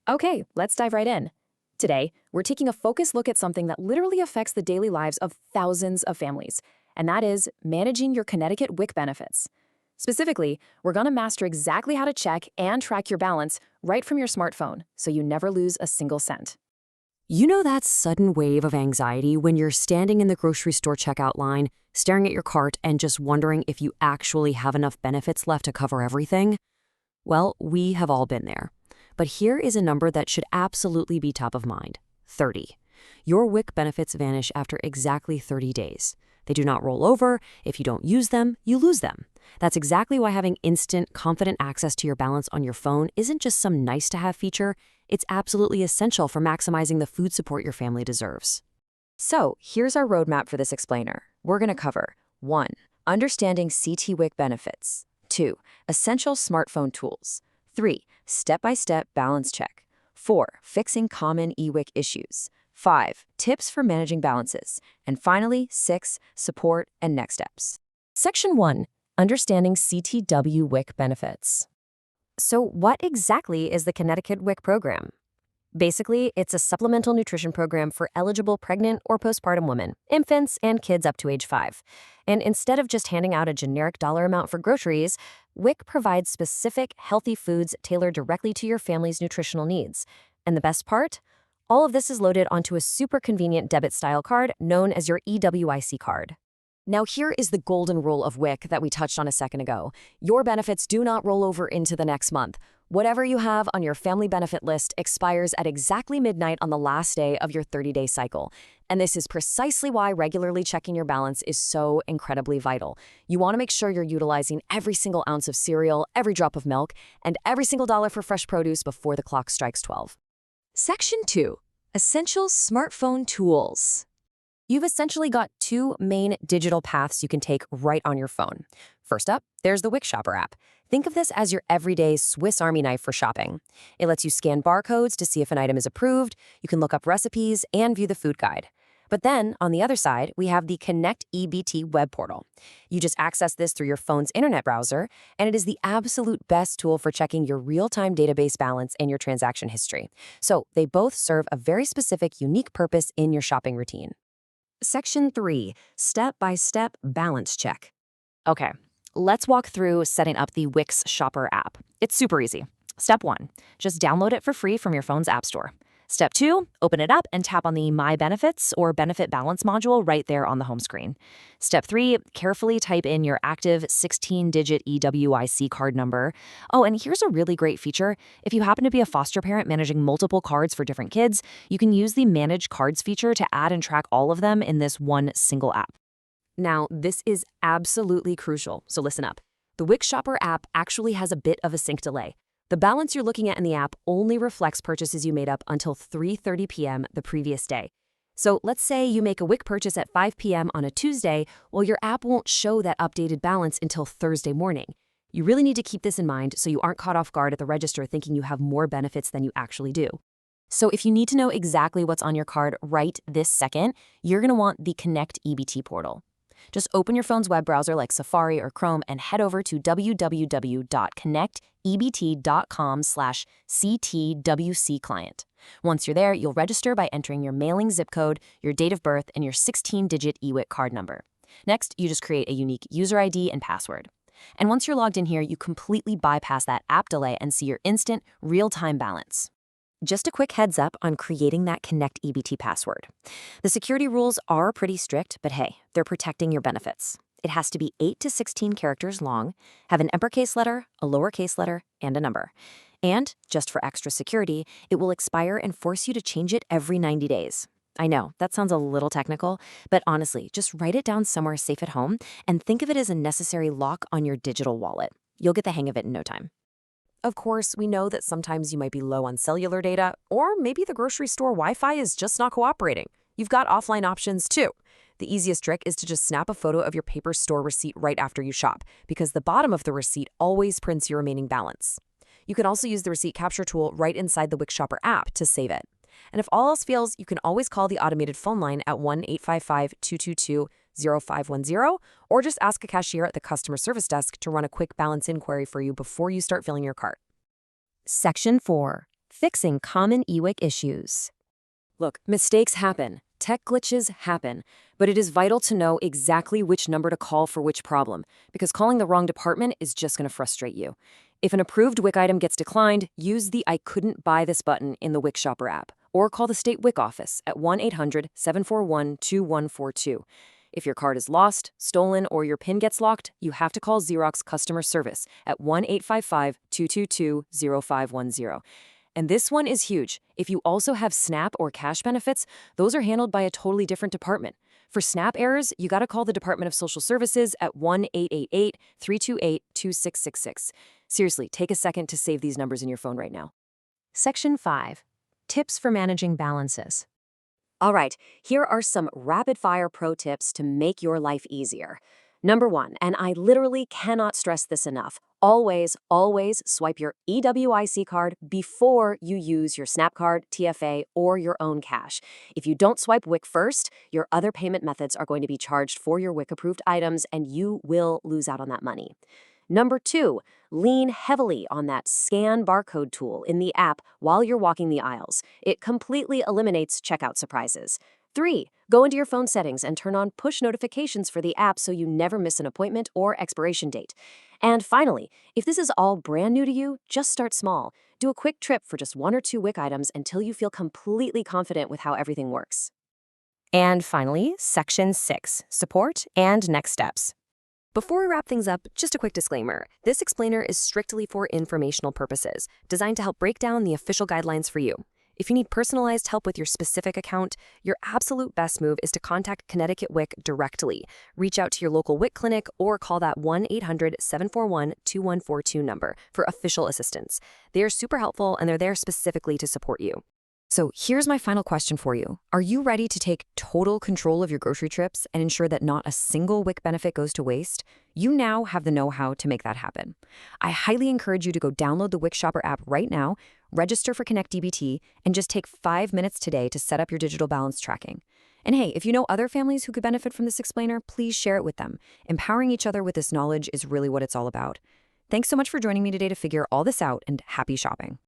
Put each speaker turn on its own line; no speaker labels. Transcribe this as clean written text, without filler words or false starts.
Okay, let's dive right in. Today, we're taking a focused look at something that literally affects the daily lives of thousands of families, and that is managing your Connecticut WIC benefits. Specifically, we're going to master exactly how to check and track your balance right from your smartphone so you never lose a single cent.
You know that sudden wave of anxiety when you're standing in the grocery store checkout line, staring at your cart and just wondering if you actually have enough benefits left to cover everything? Well, we have all been there. But here is a number that should absolutely be top of mind: 30. Your WIC benefits vanish after exactly 30 days. They do not roll over. If you don't use them, you lose them. That's exactly why having instant, confident access to your balance on your phone isn't just some nice-to-have feature. It's absolutely essential for maximizing the food support your family deserves.
So, here's our roadmap for this explainer. We're going to cover 1. Understanding CT-WIC benefits. 2. Essential smartphone tools. 3. Step-by-step balance check. 4. Fixing common EWIC issues. 5. Tips for managing balances. And finally, 6. Support and next steps.
Section 1. Understanding CTW WIC benefits. So what exactly is the Connecticut WIC program? Basically, it's a supplemental nutrition program for eligible pregnant or postpartum women, infants, and kids up to age 5. And instead of just handing out a generic dollar amount for groceries, WIC provides specific, healthy foods tailored directly to your family's nutritional needs. And the best part? All of this is loaded onto a super convenient debit-style card known as your EWIC card. Now here is the golden rule of WIC that we touched on a second ago. Your benefits do not roll over into the next month. Whatever you have on your family benefit list expires at exactly midnight on the last day of your 30-day cycle. And this is precisely why regularly checking your balance is so incredibly vital. You want to make sure you're utilizing every single ounce of cereal, every drop of milk, and every single dollar for fresh produce before the clock strikes 12.
Section 2. Essential smartphone tools.
You've essentially got two main digital paths you can take right on your phone. First up, there's the WIC Shopper app. Think of this as your everyday Swiss Army knife for shopping. It lets you scan barcodes to see if an item is approved, you can look up recipes, and view the food guide. But then, on the other side, we have the Connect EBT web portal. You just access this through your phone's internet browser, and it is the absolute best tool for checking your real-time database balance and your transaction history. So they both serve a very specific, unique purpose in your shopping routine.
Section 3. Step-by-step balance check.
Okay, let's walk through setting up the Wix Shopper app. It's super easy. Step 1, just download it for free from your phone's app store. Step 2, open it up and tap on the My Benefits or Benefit Balance module right there on the home screen. Step 3, carefully type in your active 16-digit EWIC card number. Oh, and here's a really great feature. If you happen to be a foster parent managing multiple cards for different kids, you can use the Manage Cards feature to add and track all of them in this one single app. Now, this is absolutely crucial, so listen up. The Wix Shopper app actually has a bit of a sync delay. The balance you're looking at in the app only reflects purchases you made up until 3:30 p.m. the previous day. So let's say you make a WIC purchase at 5 p.m. on a Tuesday, well, your app won't show that updated balance until Thursday morning. You really need to keep this in mind so you aren't caught off guard at the register thinking you have more benefits than you actually do. So if you need to know exactly what's on your card right this second, you're going to want the Connect EBT portal. Just open your phone's web browser like Safari or Chrome and head over to www.connectebt.com/CTWC-client. Once you're there, you'll register by entering your mailing zip code, your date of birth, and your 16-digit EWIC card number. Next, you just create a unique user ID and password. And once you're logged in here, you completely bypass that app delay and see your instant, real-time balance. Just a quick heads up on creating that Connect EBT password. The security rules are pretty strict, but hey, they're protecting your benefits. It has to be 8 to 16 characters long, have an uppercase letter, a lowercase letter, and a number. And, just for extra security, it will expire and force you to change it every 90 days. I know, that sounds a little technical, but honestly, just write it down somewhere safe at home and think of it as a necessary lock on your digital wallet. You'll get the hang of it in no time. Of course, we know that sometimes you might be low on cellular data, or maybe the grocery store Wi-Fi is just not cooperating. You've got offline options too. The easiest trick is to just snap a photo of your paper store receipt right after you shop, because the bottom of the receipt always prints your remaining balance. You can also use the receipt capture tool right inside the Wix Shopper app to save it. And if all else fails, you can always call the automated phone line at 1-855-222-0510, or just ask a cashier at the customer service desk to run a quick balance inquiry for you before you start filling your cart.
Section 4.
fixing common WIC issues.
Look, mistakes happen, tech glitches happen, but it is vital to know exactly which number to call for which problem, because calling the wrong department is just going to frustrate you. If an approved WIC item gets declined, use the I couldn't buy this button in the WIC Shopper app, or call the state WIC office at 1-800-741-2142. If your card is lost, stolen, or your PIN gets locked, you have to call Xerox customer service at 1-855-222-0510. And this one is huge. If you also have SNAP or cash benefits, those are handled by a totally different department. For SNAP errors, you got to call the Department of Social Services at 1-888-328-2666. Seriously, take a second to save these numbers in your phone right now.
Section 5. Tips for managing balances.
All right, here are some rapid-fire pro tips to make your life easier. Number 1, and I literally cannot stress this enough, always swipe your EWIC card before you use your SNAP card, TFA, or your own cash. If you don't swipe WIC first, your other payment methods are going to be charged for your WIC-approved items, and you will lose out on that money. Number 2, lean heavily on that scan barcode tool in the app while you're walking the aisles. It completely eliminates checkout surprises. 3, go into your phone settings and turn on push notifications for the app so you never miss an appointment or expiration date. And finally, if this is all brand new to you, just start small. Do a quick trip for just 1 or 2 WIC items until you feel completely confident with how everything works.
And finally, Section 6. Support and next steps.
Before we wrap things up, just a quick disclaimer. This explainer is strictly for informational purposes, designed to help break down the official guidelines for you. If you need personalized help with your specific account, your absolute best move is to contact Connecticut WIC directly. Reach out to your local WIC clinic or call that 1-800-741-2142 number for official assistance. They are super helpful and they're there specifically to support you. So here's my final question for you. Are you ready to take total control of your grocery trips and ensure that not a single WIC benefit goes to waste? You now have the know-how to make that happen. I highly encourage you to go download the WIC Shopper app right now, register for Connect DBT, and just take 5 minutes today to set up your digital balance tracking. And hey, if you know other families who could benefit from this explainer, please share it with them. Empowering each other with this knowledge is really what it's all about. Thanks so much for joining me today to figure all this out, and happy shopping.